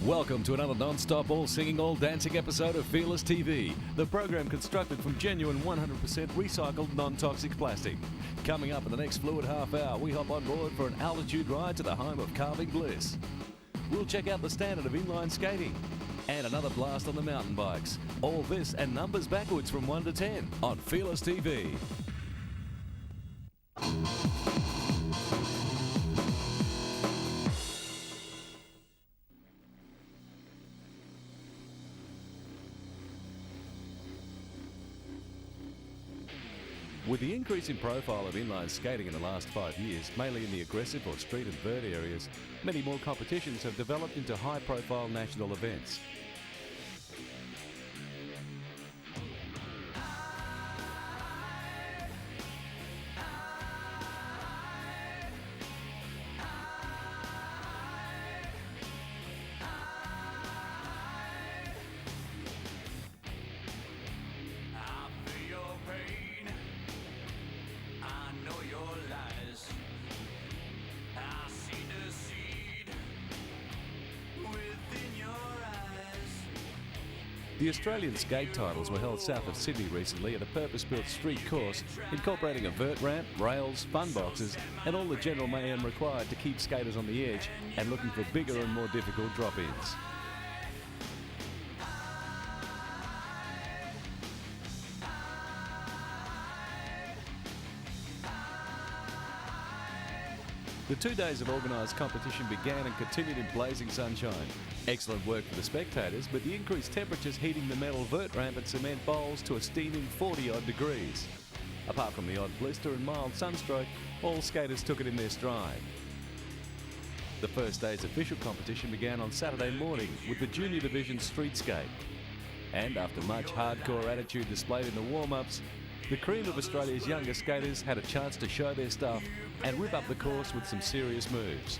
Welcome to another non-stop, all-singing, all-dancing episode of Fearless TV, the program constructed from genuine 100% recycled non-toxic plastic. Coming up in the next fluid half hour, we hop on board for an altitude ride to the home of carving bliss. We'll check out the standard of inline skating and another blast on the mountain bikes. All this and numbers backwards from 1 to 10 on Fearless TV. With the increase in profile of inline skating in the last 5 years, mainly in the aggressive or street and vert areas, many more competitions have developed into high-profile national events. The Australian skate titles were held south of Sydney recently at a purpose-built street course incorporating a vert ramp, rails, fun boxes and all the general mayhem required to keep skaters on the edge and looking for bigger and more difficult drop-ins. The 2 days of organised competition began and continued in blazing sunshine. Excellent work for the spectators, but the increased temperatures heating the metal vert ramp and cement bowls to a steaming 40-odd degrees. Apart from the odd blister and mild sunstroke, all skaters took it in their stride. The first day's official competition began on Saturday morning with the Junior Division street skate. And after much hardcore attitude displayed in the warm-ups, the cream of Australia's younger skaters had a chance to show their stuff and rip up the course with some serious moves.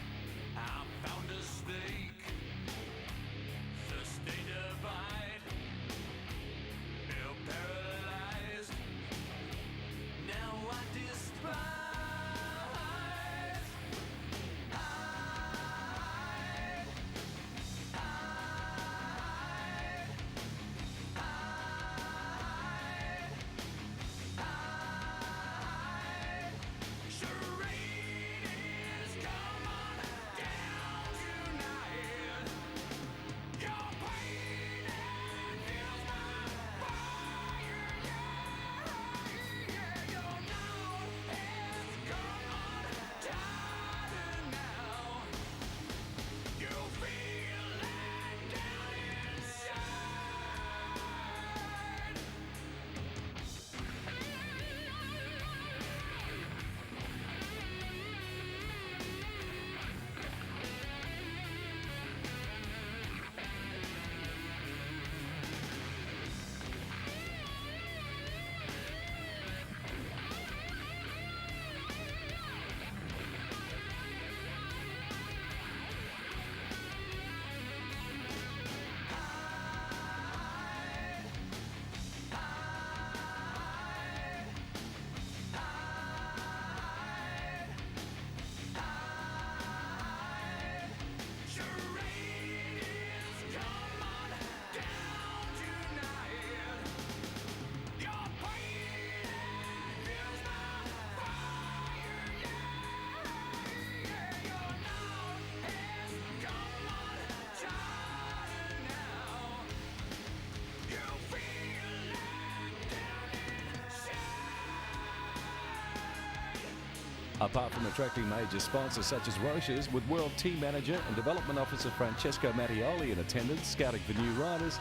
Apart from attracting major sponsors such as Roche's, with World Team Manager and Development Officer Francesco Mattioli in attendance scouting for new riders,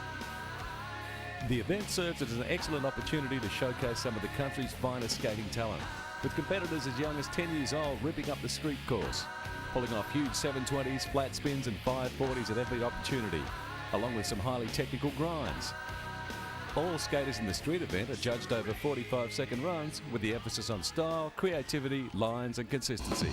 the event serves as an excellent opportunity to showcase some of the country's finest skating talent, with competitors as young as 10 years old ripping up the street course, pulling off huge 720s, flat spins and 540s at every opportunity, along with some highly technical grinds. All skaters in the street event are judged over 45-second runs with the emphasis on style, creativity, lines and consistency.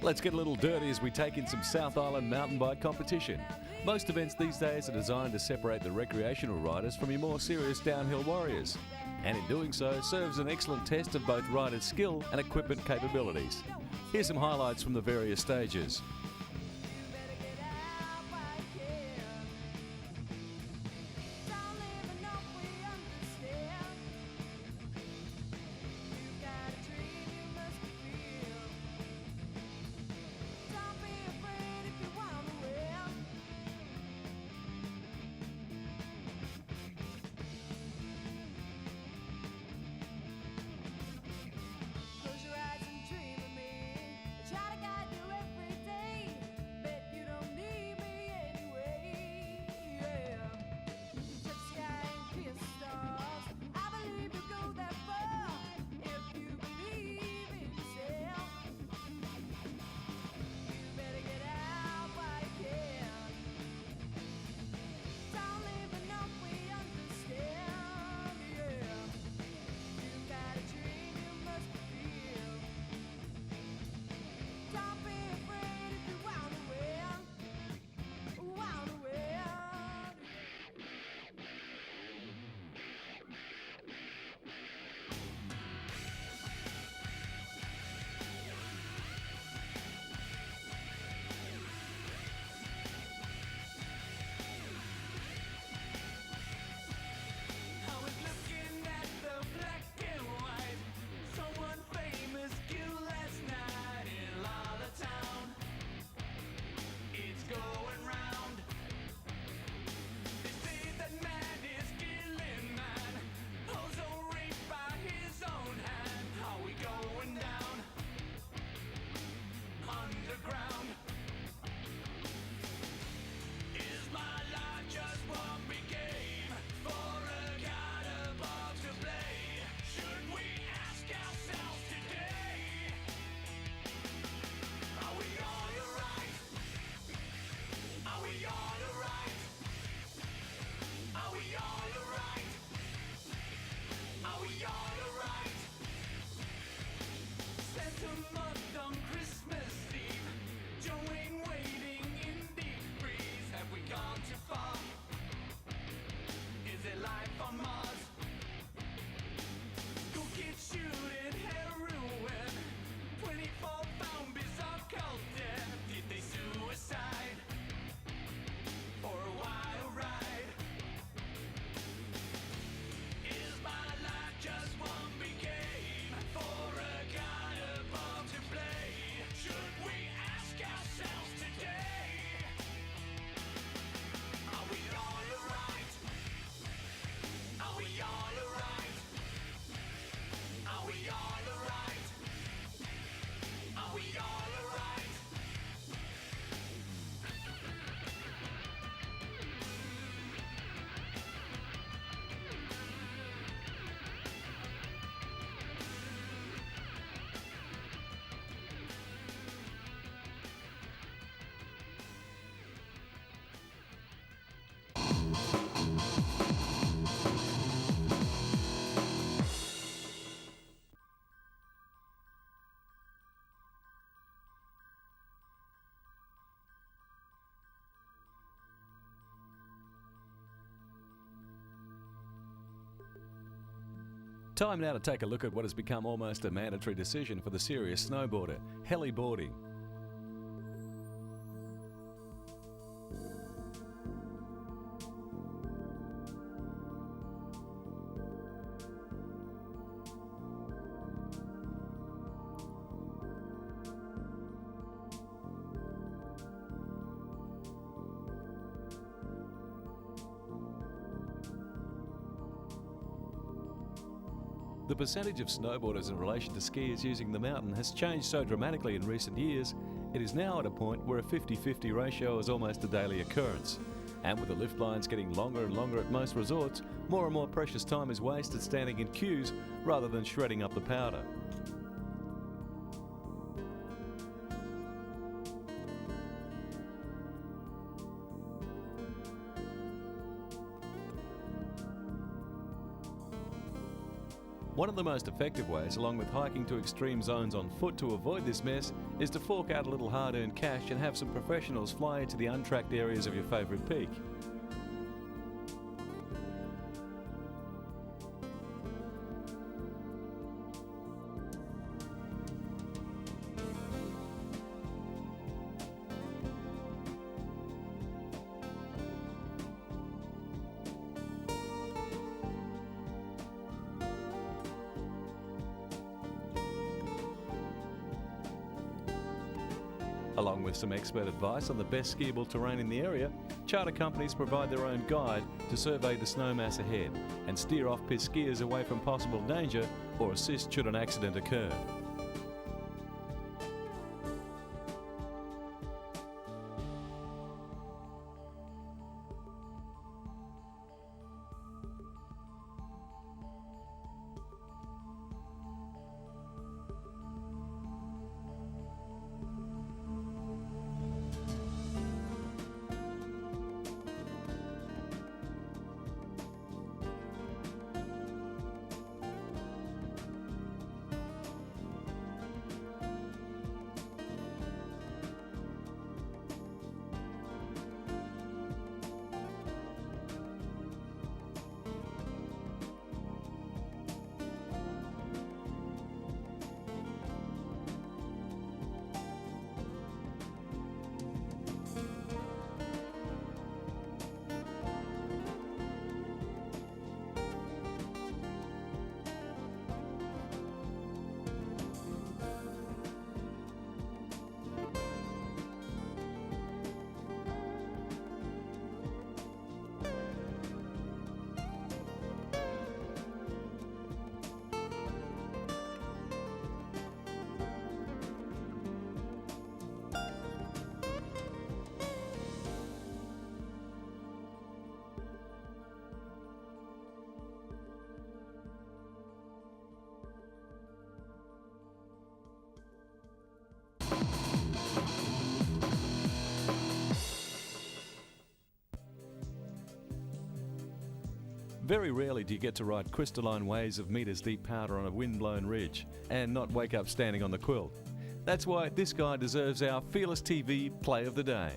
Let's get a little dirty as we take in some South Island mountain bike competition. Most events these days are designed to separate the recreational riders from your more serious downhill warriors, and in doing so serves an excellent test of both riders' skill and equipment capabilities. Here's some highlights from the various stages. Time now to take a look at what has become almost a mandatory decision for the serious snowboarder, heliboarding. The percentage of snowboarders in relation to skiers using the mountain has changed so dramatically in recent years, it is now at a point where a 50-50 ratio is almost a daily occurrence. And with the lift lines getting longer and longer at most resorts, more and more precious time is wasted standing in queues rather than shredding up the powder. One of the most effective ways, along with hiking to extreme zones on foot to avoid this mess, is to fork out a little hard-earned cash and have some professionals fly into the untracked areas of your favourite peak. Along with some expert advice on the best skiable terrain in the area, charter companies provide their own guide to survey the snowmass ahead and steer off-piste skiers away from possible danger or assist should an accident occur. Very rarely do you get to ride crystalline waves of metres deep powder on a wind-blown ridge and not wake up standing on the quilt. That's why this guy deserves our Fearless TV Play of the Day.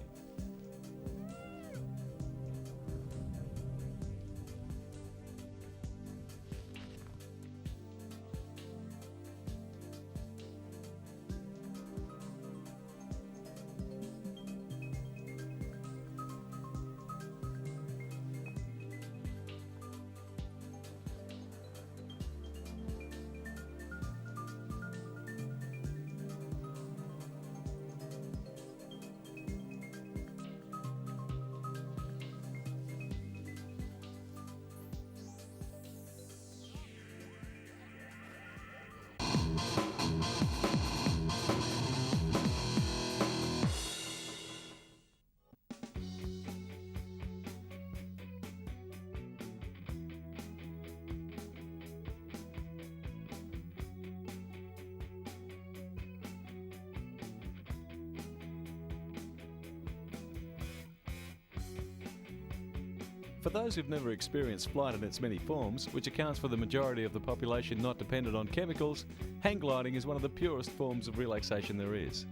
For those who've never experienced flight in its many forms, which accounts for the majority of the population not dependent on chemicals, hang gliding is one of the purest forms of relaxation there is.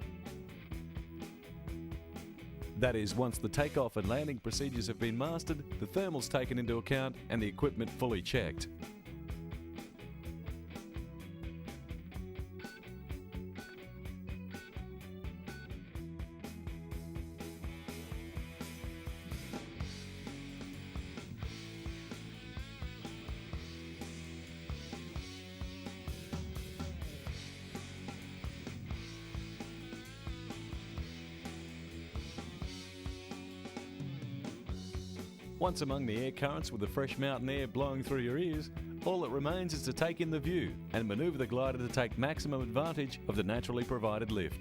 That is, once the takeoff and landing procedures have been mastered, the thermals taken into account, and the equipment fully checked. Once among the air currents with the fresh mountain air blowing through your ears, all that remains is to take in the view and manoeuvre the glider to take maximum advantage of the naturally provided lift.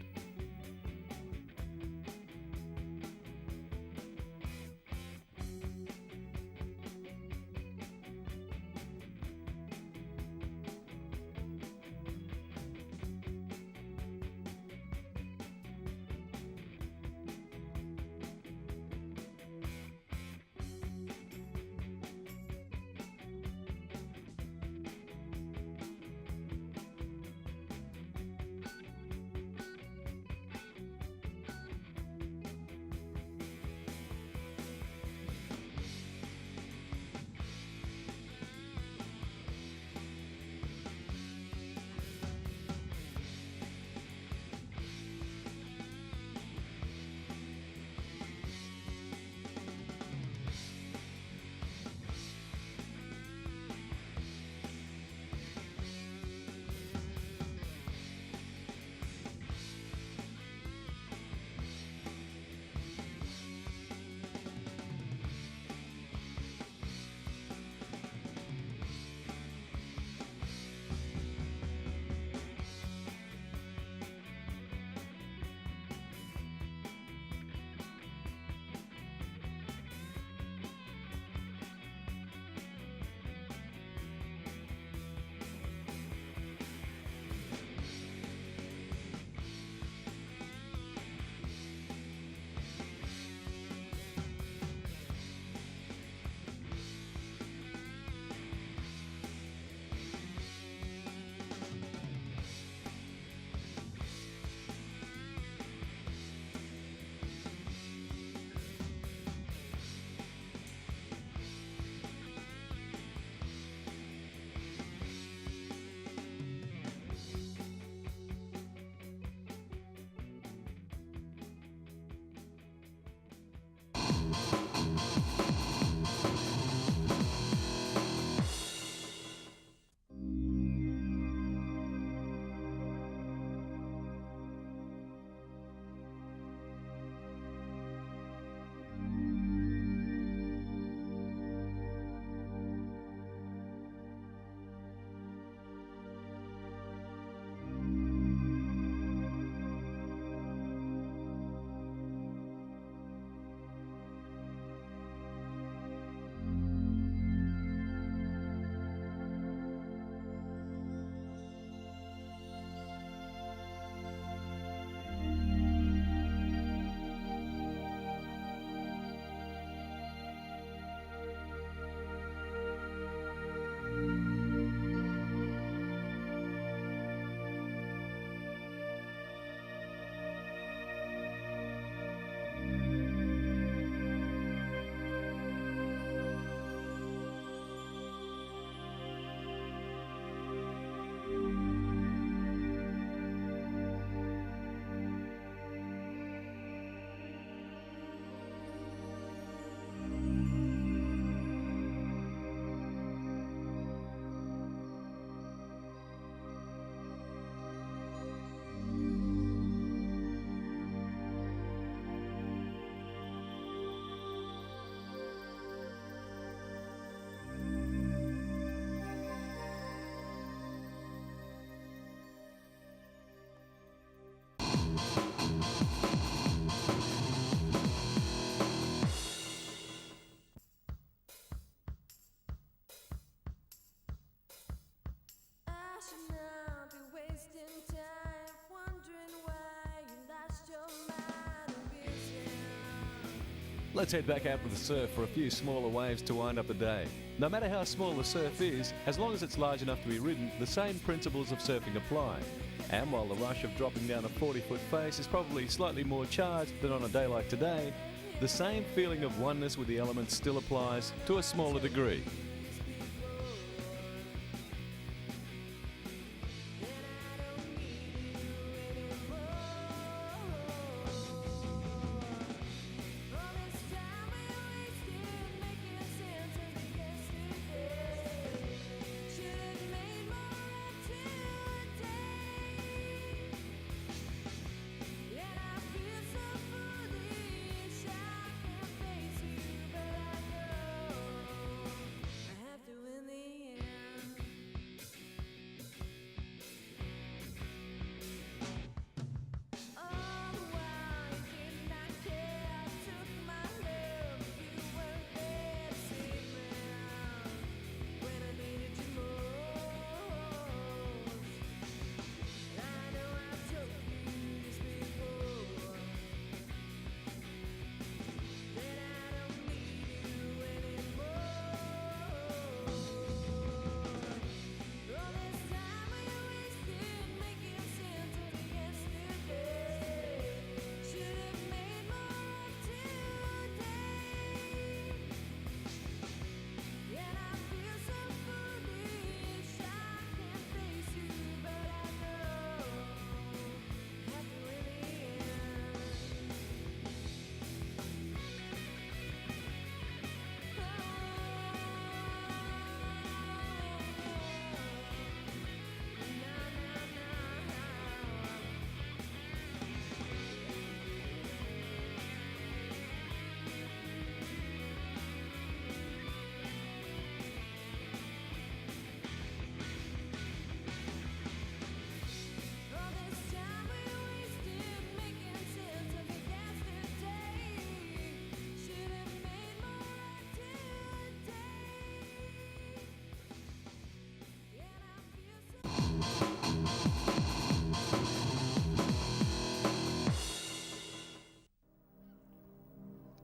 Let's head back out with the surf for a few smaller waves to wind up the day. No matter how small the surf is, as long as it's large enough to be ridden, the same principles of surfing apply. And while the rush of dropping down a 40-foot face is probably slightly more charged than on a day like today, the same feeling of oneness with the elements still applies to a smaller degree.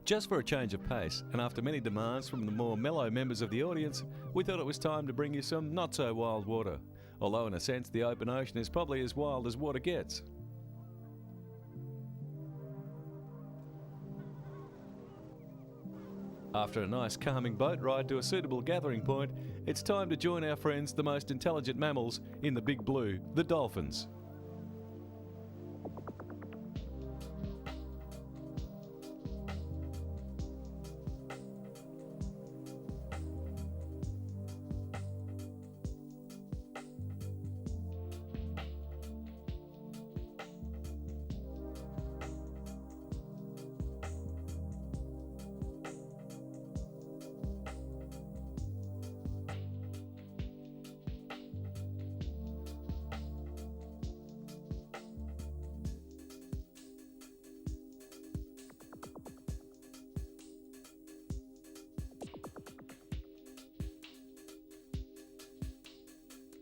Just for a change of pace, and after many demands from the more mellow members of the audience, we thought it was time to bring you some not-so-wild water. Although in a sense the open ocean is probably as wild as water gets. After a nice calming boat ride to a suitable gathering point, it's time to join our friends, the most intelligent mammals in the big blue, the dolphins.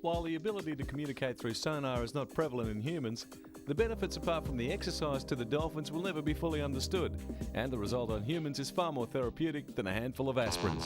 While the ability to communicate through sonar is not prevalent in humans, the benefits apart from the exercise to the dolphins will never be fully understood, and the result on humans is far more therapeutic than a handful of aspirins.